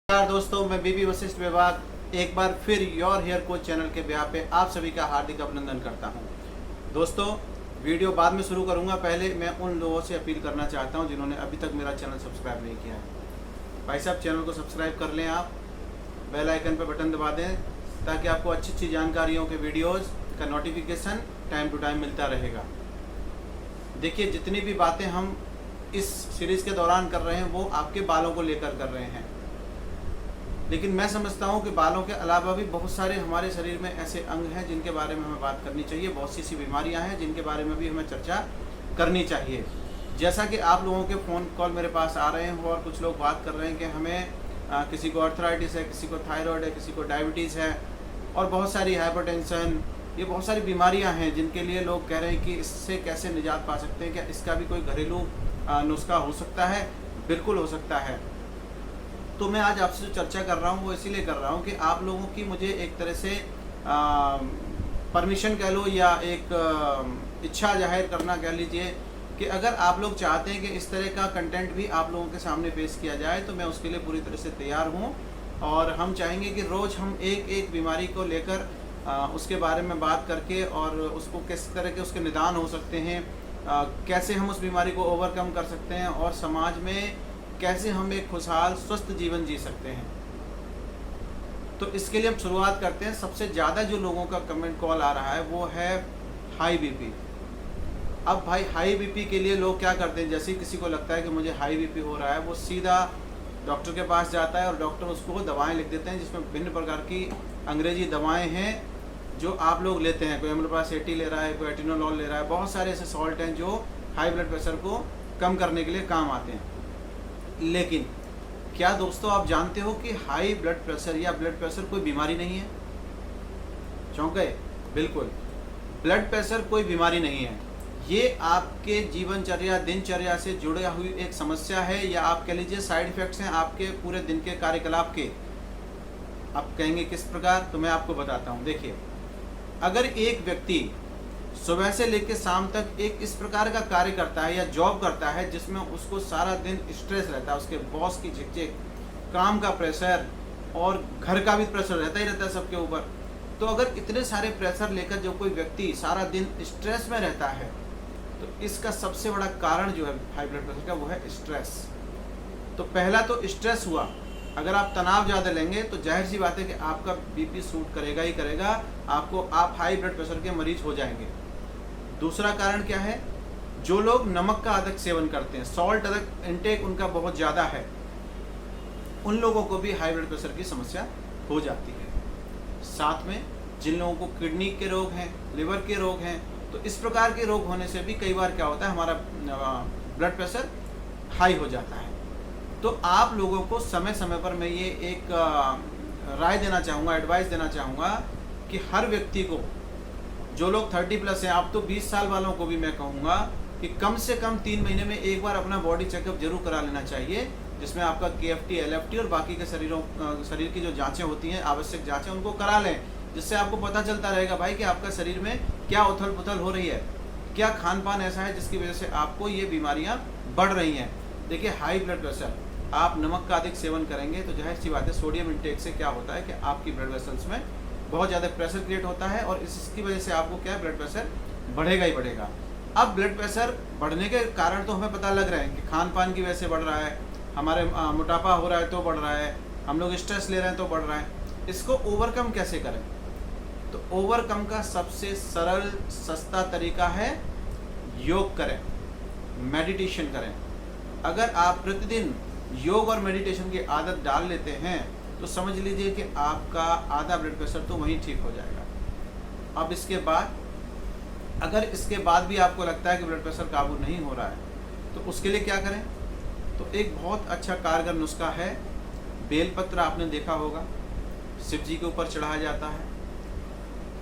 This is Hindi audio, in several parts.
नमस्कार दोस्तों, मैं बीबी वशिष्ठ विभाग एक बार फिर योर हेयर कोच चैनल के ब्याह पे आप सभी का हार्दिक अभिनंदन करता हूं। दोस्तों, वीडियो बाद में शुरू करूंगा, पहले मैं उन लोगों से अपील करना चाहता हूं जिन्होंने अभी तक मेरा चैनल सब्सक्राइब नहीं किया है। भाई साहब, चैनल को सब्सक्राइब कर लें, आप बेल आइकन पर बटन दबा दें ताकि आपको अच्छी अच्छी जानकारियों के वीडियोज़ का नोटिफिकेशन टाइम टू टाइम मिलता रहेगा। देखिए, जितनी भी बातें हम इस सीरीज़ के दौरान कर रहे हैं वो आपके बालों को लेकर कर रहे हैं, लेकिन मैं समझता हूं कि बालों के अलावा भी बहुत सारे हमारे शरीर में ऐसे अंग हैं जिनके बारे में हमें बात करनी चाहिए। बहुत सी ऐसी बीमारियां हैं जिनके बारे में भी हमें चर्चा करनी चाहिए। जैसा कि आप लोगों के फ़ोन कॉल मेरे पास आ रहे हैं और कुछ लोग बात कर रहे हैं कि हमें किसी को आर्थराइटिस है, किसी को थायराइड है, किसी को डायबिटीज़ है और बहुत सारी हाइपरटेंशन, ये बहुत सारी बीमारियाँ हैं जिनके लिए लोग कह रहे हैं कि इससे कैसे निजात पा सकते हैं। क्या इसका भी कोई घरेलू नुस्खा हो सकता है? बिल्कुल हो सकता है। तो मैं आज आपसे जो चर्चा कर रहा हूँ वो इसीलिए कर रहा हूँ कि आप लोगों की मुझे एक तरह से परमिशन कह लो या एक इच्छा जाहिर करना कह लीजिए कि अगर आप लोग चाहते हैं कि इस तरह का कंटेंट भी आप लोगों के सामने पेश किया जाए तो मैं उसके लिए पूरी तरह से तैयार हूँ। और हम चाहेंगे कि रोज़ हम एक एक बीमारी को लेकर उसके बारे में बात करके और उसको किस तरह के उसके निदान हो सकते हैं, कैसे हम उस बीमारी को ओवरकम कर सकते हैं और समाज में कैसे हम एक खुशहाल स्वस्थ जीवन जी सकते हैं। तो इसके लिए हम शुरुआत करते हैं। सबसे ज़्यादा जो लोगों का कमेंट कॉल आ रहा है वो है हाई बीपी। अब भाई, हाई बीपी के लिए लोग क्या करते हैं, जैसे किसी को लगता है कि मुझे हाई बीपी हो रहा है, वो सीधा डॉक्टर के पास जाता है और डॉक्टर उसको दवाएं लिख देते हैं जिसमें भिन्न प्रकार की अंग्रेजी दवाएँ हैं जो आप लोग लेते हैं। कोई अम्लोपासेटी ले रहा है, कोई एटिनोलॉल ले रहा है। बहुत सारे ऐसे सॉल्ट हैं जो हाई ब्लड प्रेशर को कम करने के लिए काम आते हैं। लेकिन क्या दोस्तों आप जानते हो कि हाई ब्लड प्रेशर या ब्लड प्रेशर कोई बीमारी नहीं है? चौंक गए? बिल्कुल, ब्लड प्रेशर कोई बीमारी नहीं है। ये आपके जीवनचर्या, दिनचर्या से जुड़े हुई एक समस्या है, या आप कह लीजिए साइड इफेक्ट्स हैं आपके पूरे दिन के कार्यकलाप के। आप कहेंगे किस प्रकार? तो मैं आपको बताता हूँ। देखिए, अगर एक व्यक्ति सुबह से लेकर शाम तक एक इस प्रकार का कार्य करता है या जॉब करता है जिसमें उसको सारा दिन स्ट्रेस रहता है, उसके बॉस की झिकझिक, काम का प्रेशर और घर का भी प्रेशर रहता ही रहता है सबके ऊपर। तो अगर इतने सारे प्रेशर लेकर जो कोई व्यक्ति सारा दिन स्ट्रेस में रहता है तो इसका सबसे बड़ा कारण जो है हाई ब्लड प्रेशर का वो है स्ट्रेस। तो पहला तो स्ट्रेस हुआ। अगर आप तनाव ज़्यादा लेंगे तो जाहिर सी बात है कि आपका बीपी शूट करेगा ही करेगा, आप हाई ब्लड प्रेशर के मरीज हो जाएंगे। दूसरा कारण क्या है? जो लोग नमक का अधिक सेवन करते हैं, सॉल्ट अधिक इंटेक उनका बहुत ज़्यादा है, उन लोगों को भी हाई ब्लड प्रेशर की समस्या हो जाती है। साथ में जिन लोगों को किडनी के रोग हैं, लिवर के रोग हैं, तो इस प्रकार के रोग होने से भी कई बार क्या होता है, हमारा ब्लड प्रेशर हाई हो जाता है। तो आप लोगों को समय समय पर मैं ये एक राय देना चाहूँगा, एडवाइस देना चाहूँगा कि हर व्यक्ति को, जो लोग 30 प्लस हैं, आप तो 20 साल वालों को भी मैं कहूँगा कि कम से कम 3 महीने में एक बार अपना बॉडी चेकअप जरूर करा लेना चाहिए, जिसमें आपका KFT, LFT और बाकी के शरीर की जो जांचें होती हैं, आवश्यक जांचें, उनको करा लें, जिससे आपको पता चलता रहेगा भाई कि आपका शरीर में क्या उथल पुथल हो रही है, क्या खान पान ऐसा है जिसकी वजह से आपको ये बीमारियाँ बढ़ रही हैं। देखिए, हाई ब्लड प्रेशर, आप नमक का अधिक सेवन करेंगे तो जाहिर सी बात है सोडियम इंटेक से क्या होता है कि आपकी ब्लड वेसल्स में बहुत ज़्यादा प्रेशर क्रिएट होता है और इसकी वजह से आपको क्या है, ब्लड प्रेशर बढ़ेगा ही बढ़ेगा। अब ब्लड प्रेशर बढ़ने के कारण तो हमें पता लग रहा है कि खान पान की वजह से बढ़ रहा है, हमारे मोटापा हो रहा है तो बढ़ रहा है, हम लोग स्ट्रेस ले रहे हैं तो बढ़ रहा है। इसको ओवरकम कैसे करें? तो ओवरकम का सबसे सरल सस्ता तरीका है योग करें, मेडिटेशन करें। अगर आप प्रतिदिन योग और मेडिटेशन की आदत डाल लेते हैं तो समझ लीजिए कि आपका आधा ब्लड प्रेशर तो वहीं ठीक हो जाएगा। अब इसके बाद, अगर इसके बाद भी आपको लगता है कि ब्लड प्रेशर काबू नहीं हो रहा है तो उसके लिए क्या करें? तो एक बहुत अच्छा कारगर नुस्खा है, बेलपत्र आपने देखा होगा, शिव जी के ऊपर चढ़ाया जाता है।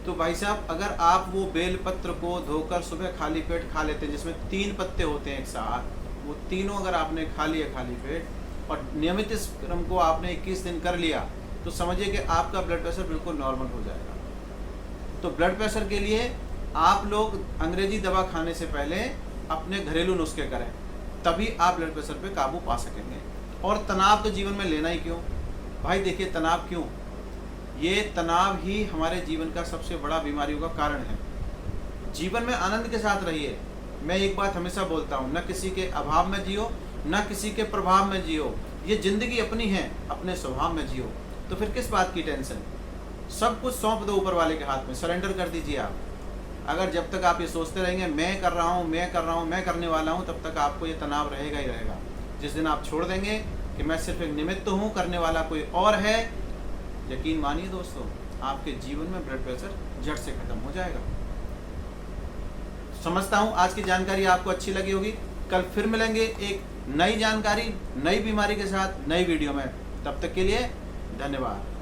तो भाई साहब, अगर आप वो बेलपत्र को धोकर सुबह खाली पेट खा लेते हैं, जिसमें 3 पत्ते होते हैं एक साथ, वो तीनों अगर आपने खा लिए खाली पेट और नियमित इस क्रम को आपने 21 दिन कर लिया तो समझिए कि आपका ब्लड प्रेशर बिल्कुल नॉर्मल हो जाएगा। तो ब्लड प्रेशर के लिए आप लोग अंग्रेजी दवा खाने से पहले अपने घरेलू नुस्खे करें, तभी आप ब्लड प्रेशर पे काबू पा सकेंगे। और तनाव तो जीवन में लेना ही क्यों, भाई देखिए, तनाव क्यों? ये तनाव ही हमारे जीवन का सबसे बड़ा बीमारियों का कारण है। जीवन में आनंद के साथ रहिए। मैं एक बात हमेशा बोलता हूँ, न किसी के अभाव में जियो, न किसी के प्रभाव में जियो। ये ज़िंदगी अपनी है, अपने स्वभाव में जियो। तो फिर किस बात की टेंशन? सब कुछ सौंप दो ऊपर वाले के हाथ में, सरेंडर कर दीजिए आप। अगर जब तक आप ये सोचते रहेंगे मैं कर रहा हूँ, मैं कर रहा हूँ, मैं करने वाला हूँ, तब तक आपको ये तनाव रहेगा ही रहेगा। जिस दिन आप छोड़ देंगे कि मैं सिर्फ एक निमित्त हूँ, करने वाला कोई और है, यकीन मानिए दोस्तों, आपके जीवन में ब्लड प्रेशर जड़ से खत्म हो जाएगा। समझता हूँ आज की जानकारी आपको अच्छी लगी होगी। कल फिर मिलेंगे एक नई जानकारी, नई बीमारी के साथ, नई वीडियो में। तब तक के लिए धन्यवाद।